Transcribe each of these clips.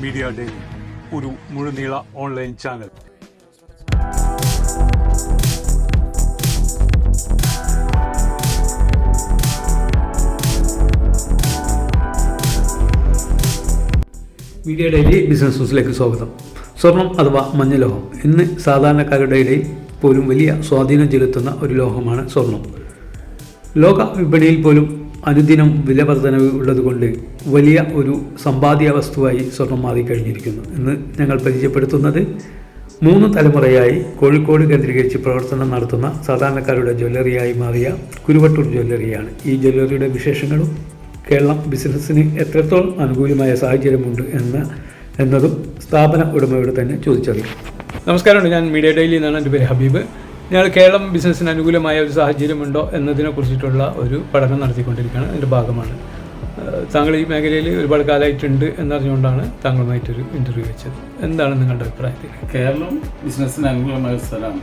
Media daily, ഒരു മുഴുനീള online channel. Media daily business ന്യൂസിലേക്ക് സ്വാഗതം. സ്വർണം അഥവാ മഞ്ഞലോഹം ഇന്ന് സാധാരണക്കാരുടെ ഇടയിൽ പോലും വലിയ സ്വാധീനം ചെലുത്തുന്ന ഒരു ലോഹമാണ് സ്വർണം. ലോക വിപണിയിൽ പോലും അനുദിനം വില വർധനവ് ഉള്ളതുകൊണ്ട് വലിയ ഒരു സമ്പാദ്യ വസ്തുവായി സ്വർണം മാറിക്കഴിഞ്ഞിരിക്കുന്നു. ഇന്ന് ഞങ്ങൾ പരിചയപ്പെടുത്തുന്നത് 3 തലമുറയായി കോഴിക്കോട് കേന്ദ്രീകരിച്ച് പ്രവർത്തനം നടത്തുന്ന സാധാരണക്കാരുടെ ജ്വല്ലറിയായി മാറിയ കുരുവട്ടൂർ ജ്വല്ലറിയാണ്. ഈ ജ്വല്ലറിയുടെ വിശേഷങ്ങളും കേരളം ബിസിനസ്സിന് എത്രത്തോളം അനുകൂലമായ സാഹചര്യമുണ്ട് എന്നതും സ്ഥാപന ഉടമയോട് തന്നെ ചോദിച്ചറിയാം. നമസ്കാരമുണ്ട്. ഞാൻ മീഡിയ ഡെയിലി എന്നാണ് എൻ്റെ പേര് ഹബീബ്. ഞങ്ങൾ കേരളം ബിസിനസ്സിന് അനുകൂലമായ ഒരു സാഹചര്യമുണ്ടോ എന്നതിനെ കുറിച്ചിട്ടുള്ള ഒരു പഠനം നടത്തിക്കൊണ്ടിരിക്കുകയാണ്. അതിൻ്റെ ഭാഗമാണ്. താങ്കൾ ഈ മേഖലയിൽ ഒരുപാട് കാലമായിട്ടുണ്ട് എന്നറിഞ്ഞുകൊണ്ടാണ് താങ്കളുമായിട്ടൊരു ഇൻ്റർവ്യൂ വെച്ചത്. എന്താണ് നിങ്ങളുടെ അഭിപ്രായത്തിൽ? കേരളം ബിസിനസ്സിന് അനുകൂലമായ ഒരു സ്ഥലമാണ്.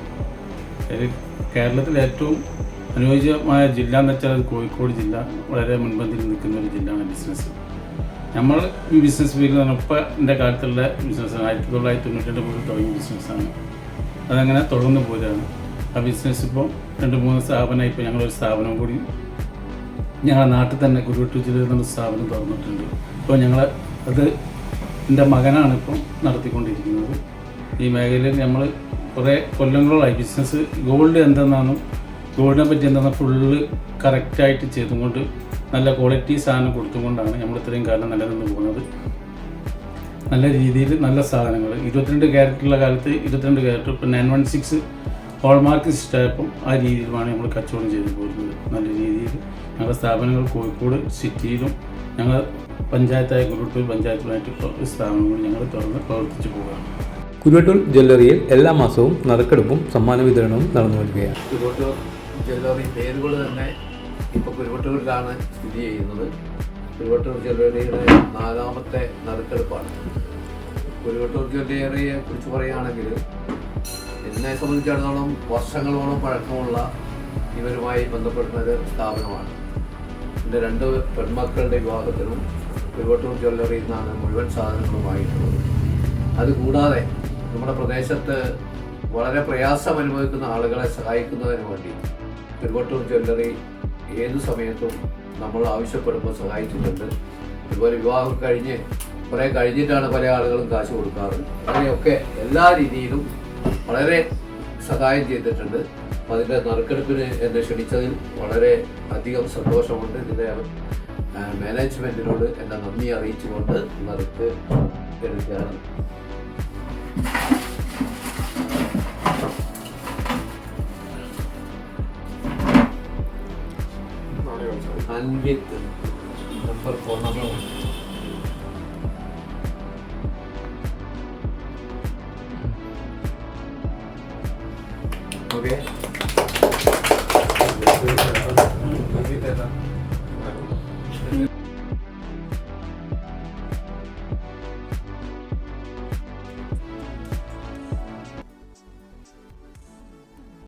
കേരളത്തിൽ ഏറ്റവും അനുയോജ്യമായ ജില്ല എന്ന് വെച്ചാൽ അത് കോഴിക്കോട് ജില്ല. വളരെ മുൻപന്തിയിൽ നിൽക്കുന്ന ഒരു ജില്ലയാണ് ബിസിനസ്. നമ്മൾ ഈ ബിസിനസ് ഫീൽഡ് ഇപ്പോൾ എൻ്റെ കാലത്തുള്ള ബിസിനസ്സാണ്. 1992 മുതൽ തുടങ്ങിയ ബിസിനസ്സാണ്. അതങ്ങനെ തുടർന്ന് പോരുകയാണ്. ആ ബിസിനസ് ഇപ്പോൾ 2-3 സ്ഥാപനമായി. ഇപ്പോൾ ഞങ്ങളൊരു സ്ഥാപനം കൂടി ഞങ്ങളുടെ നാട്ടിൽ തന്നെ കുരുവട്ടൂർ ജില്ലയിൽ നിന്നൊരു സ്ഥാപനം തുറന്നിട്ടുണ്ട്. ഇപ്പോൾ അത് എൻ്റെ മകനാണ് ഇപ്പോൾ നടത്തിക്കൊണ്ടിരിക്കുന്നത്. ഈ മേഖലയിൽ നമ്മൾ കുറേ കൊല്ലങ്ങളോളായി ബിസിനസ്. ഗോൾഡിനെ പറ്റി എന്താണെന്ന് ഫുള്ള് കറക്റ്റായിട്ട് ചെയ്തുകൊണ്ട് നല്ല ക്വാളിറ്റി സാധനം കൊടുത്തുകൊണ്ടാണ് നമ്മൾ ഇത്രയും കാലം നിലനിന്ന് പോകുന്നത്. നല്ല രീതിയിൽ നല്ല സാധനങ്ങൾ 22 ക്യാരറ്റുള്ള കാലത്ത് 22 ക്യാരറ്റ്, ഇപ്പോൾ 916 ഹോൾമാർക്ക് സിസ്റ്റമായപ്പം ആ രീതിയിലുമാണ് നമ്മൾ കച്ചവടം ചെയ്ത് പോരുന്നത്. നല്ല രീതിയിൽ ഞങ്ങളുടെ സ്ഥാപനങ്ങൾ കോഴിക്കോട് സിറ്റിയിലും ഞങ്ങൾ പഞ്ചായത്തായ കുരുവട്ടൂർ പഞ്ചായത്തുമായിട്ട് സ്ഥാപനങ്ങൾ ഞങ്ങൾ തുറന്ന് പ്രവർത്തിച്ചു പോവുകയാണ്. കുരുവട്ടൂർ ജ്വല്ലറിയിൽ എല്ലാ മാസവും നറുക്കെടുപ്പും സമ്മാന വിതരണവും നടന്നു വരികയാണ്. കുരുവട്ടൂർ ജ്വല്ലറി പേരുകൾ തന്നെ ഇപ്പോൾ കുരുവട്ടൂരിലാണ് സ്ഥിതി ചെയ്യുന്നത്. കുരുവട്ടൂർ ജ്വല്ലറിയുടെ 4ാമത്തെ നറുക്കെടുപ്പാണ്. കുരുവട്ടൂർ ജ്വല്ലറിയെ കുറിച്ച് പറയുകയാണെങ്കിൽ എന്നെ സംബന്ധിച്ചിടത്തോളം വർഷങ്ങളോളം പഴക്കമുള്ള ഇവരുമായി ബന്ധപ്പെടുന്ന ഒരു സ്ഥാപനമാണ്. എൻ്റെ 2 പെൺമക്കളുടെ വിവാഹത്തിനും കുരുവട്ടൂർ ജ്വല്ലറിയിൽ നിന്നാണ് മുഴുവൻ സാധനങ്ങളുമായിട്ടുള്ളത്. അതുകൂടാതെ നമ്മുടെ പ്രദേശത്ത് വളരെ പ്രയാസം അനുഭവിക്കുന്ന ആളുകളെ സഹായിക്കുന്നതിന് വേണ്ടി കുരുവട്ടൂർ ജ്വല്ലറി ഏതു സമയത്തും നമ്മൾ ആവശ്യപ്പെടുമ്പോൾ സഹായിച്ചിട്ടുണ്ട്. അതുപോലെ വിവാഹം കുറേ കഴിഞ്ഞിട്ടാണ് പല ആളുകളും കാശ് കൊടുക്കാറ്. അങ്ങനെയൊക്കെ എല്ലാ രീതിയിലും വളരെ സഹായം ചെയ്തിട്ടുണ്ട്. അപ്പോൾ അതിൻ്റെ നറുക്കെടുപ്പിന് എന്നെ ക്ഷണിച്ചതിൽ വളരെ അധികം സന്തോഷമുണ്ട്. ഇതിൻ്റെ മാനേജ്മെൻറ്റിനോട് എൻ്റെ നന്ദി അറിയിച്ചുകൊണ്ട് നറുക്ക് എടുക്കുകയാണ്. അൻവിത്ത് നമ്പർ 4 നമ്പർ ഓക്കെ.